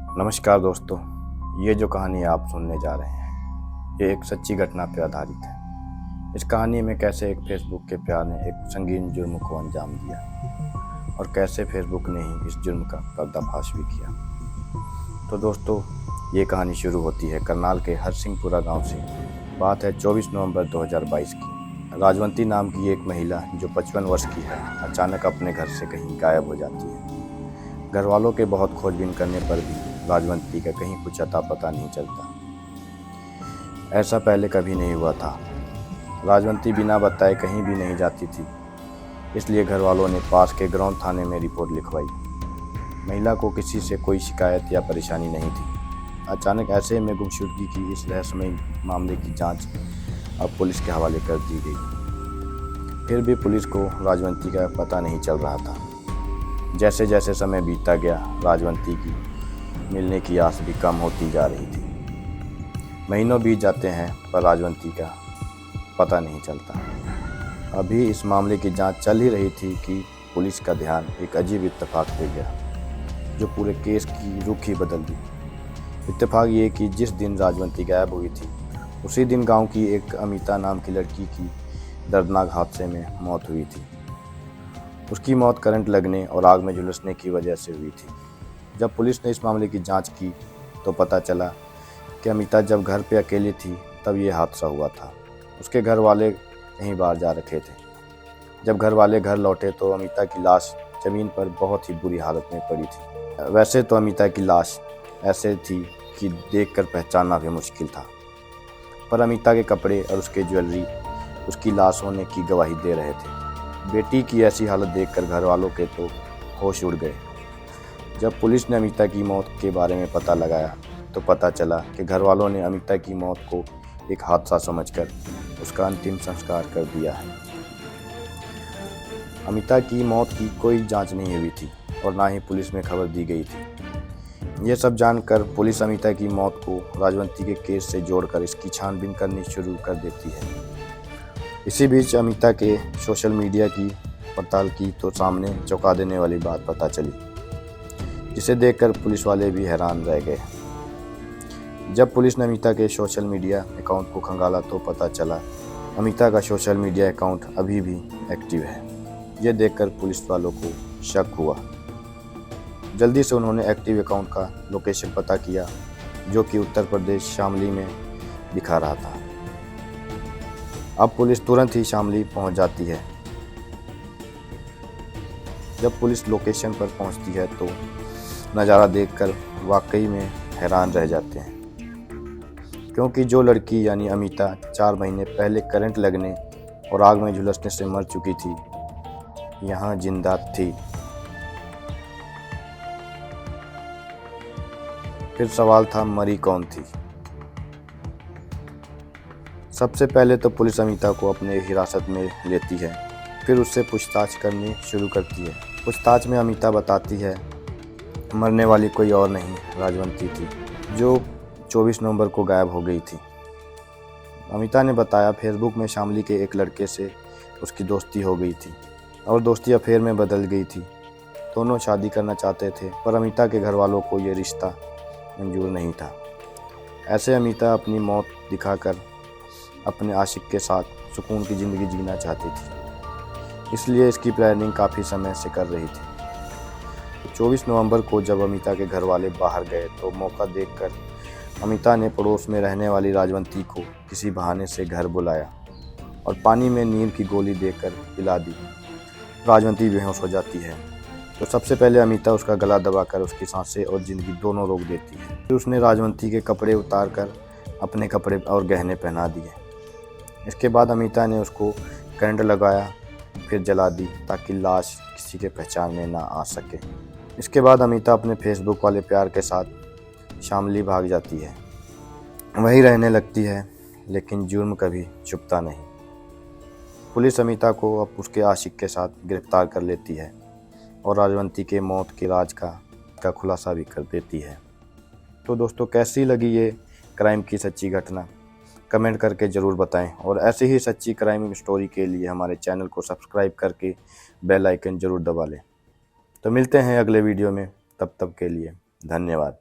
नमस्कार दोस्तों, ये जो कहानी आप सुनने जा रहे हैं ये एक सच्ची घटना पर आधारित है। इस कहानी में कैसे एक फेसबुक के प्यार ने एक संगीन जुर्म को अंजाम दिया और कैसे फेसबुक ने ही इस जुर्म का पर्दाफाश भी किया। तो दोस्तों, ये कहानी शुरू होती है करनाल के हरसिंहपुरा गांव से। बात है 24 नवंबर 2022 की। राजवंती नाम की एक महिला जो 55 वर्ष की है अचानक अपने घर से कहीं गायब हो जाती है। घर वालों के बहुत खोजबीन करने पर भी राजवंती का कहीं कुछ अता पता नहीं चलता। ऐसा पहले कभी नहीं हुआ था। राजवंती बिना बताए कहीं भी नहीं जाती थी, इसलिए घर वालों ने पास के ग्राउंड थाने में रिपोर्ट लिखवाई। महिला को किसी से कोई शिकायत या परेशानी नहीं थी। अचानक ऐसे में गुमशुदगी की इस रहस्यमयी मामले की जांच अब पुलिस के हवाले कर दी गई। फिर भी पुलिस को राजवंती का पता नहीं चल रहा था। जैसे जैसे समय बीतता गया, राजवंती की मिलने की आस भी कम होती जा रही थी। महीनों बीत जाते हैं पर राजवंती का पता नहीं चलता। अभी इस मामले की जांच चल ही रही थी कि पुलिस का ध्यान एक अजीब इत्तेफाक पे गया जो पूरे केस की रुख ही बदल दी। इत्तेफाक ये कि जिस दिन राजवंती गायब हुई थी उसी दिन गांव की एक अमिता नाम की लड़की की दर्दनाक हादसे में मौत हुई थी। उसकी मौत करंट लगने और आग में झुलसने की वजह से हुई थी। जब पुलिस ने इस मामले की जांच की तो पता चला कि अमिता जब घर पे अकेली थी तब ये हादसा हुआ था। उसके घर वाले कहीं बाहर जा रखे थे। जब घर वाले घर लौटे तो अमिता की लाश ज़मीन पर बहुत ही बुरी हालत में पड़ी थी। वैसे तो अमिता की लाश ऐसे थी कि देखकर पहचानना भी मुश्किल था, पर अमिता के कपड़े और उसके ज्वेलरी उसकी लाश होने की गवाही दे रहे थे। बेटी की ऐसी हालत देखकर घर वालों के तो होश उड़ गए। जब पुलिस ने अमिता की मौत के बारे में पता लगाया तो पता चला कि घर वालों ने अमिता की मौत को एक हादसा समझकर उसका अंतिम संस्कार कर दिया है। अमिता की मौत की कोई जांच नहीं हुई थी और ना ही पुलिस में खबर दी गई थी। ये सब जानकर पुलिस अमिता की मौत को राजवंती के केस से जोड़कर इसकी छानबीन करनी शुरू कर देती है। इसी बीच अमिता के सोशल मीडिया की पड़ताल की तो सामने चौंका देने वाली बात पता चली, जिसे देखकर पुलिस वाले भी हैरान रह गए। जब पुलिस ने अमिता के सोशल मीडिया अकाउंट को खंगाला तो पता चला अमिता का सोशल मीडिया अकाउंट अभी भी एक्टिव है। यह देखकर पुलिस वालों को शक हुआ। जल्दी से उन्होंने एक्टिव अकाउंट का लोकेशन पता किया, जो कि उत्तर प्रदेश शामली में दिखा रहा था। अब पुलिस तुरंत ही शामली पहुंच जाती है। जब पुलिस लोकेशन पर पहुंचती है तो नज़ारा देखकर वाकई में हैरान रह जाते हैं, क्योंकि जो लड़की यानी अमिता 4 महीने पहले करंट लगने और आग में झुलसने से मर चुकी थी, यहाँ जिंदा थी। फिर सवाल था, मरी कौन थी? सबसे पहले तो पुलिस अमिता को अपने हिरासत में लेती है, फिर उससे पूछताछ करनी शुरू करती है। पूछताछ में अमिता बताती है मरने वाली कोई और नहीं राजवंती थी, जो 24 नवंबर को गायब हो गई थी। अमिता ने बताया फेसबुक में शामली के एक लड़के से उसकी दोस्ती हो गई थी और दोस्ती अफेयर में बदल गई थी। दोनों शादी करना चाहते थे, पर अमिता के घर वालों को ये रिश्ता मंजूर नहीं था। ऐसे अमिता अपनी मौत दिखाकर अपने आशिक के साथ सुकून की ज़िंदगी जीना चाहती थी, इसलिए इसकी प्लानिंग काफ़ी समय से कर रही थी। 24 नवंबर को जब अमिता के घर वाले बाहर गए तो मौका देखकर अमिता ने पड़ोस में रहने वाली राजवंती को किसी बहाने से घर बुलाया और पानी में नींद की गोली देकर पिला दी। राजवंती बेहोश हो जाती है तो सबसे पहले अमिता उसका गला दबाकर उसकी सांसें और ज़िंदगी दोनों रोक देती है। फिर उसने राजवंती के कपड़े उतार कर अपने कपड़े और गहने पहना दिए। इसके बाद अमिता ने उसको करंट लगाया, फिर जला दी ताकि लाश किसी के पहचान में ना आ सके। इसके बाद अमिता अपने फेसबुक वाले प्यार के साथ शामली भाग जाती है। वहीं रहने लगती है, लेकिन जुर्म कभी छुपता नहीं। पुलिस अमिता को अब उसके आशिक के साथ गिरफ्तार कर लेती है और राजवंती के मौत के राज का खुलासा भी कर देती है। तो दोस्तों, कैसी लगी ये क्राइम की सच्ची घटना? कमेंट करके ज़रूर बताएं और ऐसे ही सच्ची क्राइम स्टोरी के लिए हमारे चैनल को सब्सक्राइब करके बेल आइकन ज़रूर दबा लें। तो मिलते हैं अगले वीडियो में, तब तक के लिए धन्यवाद।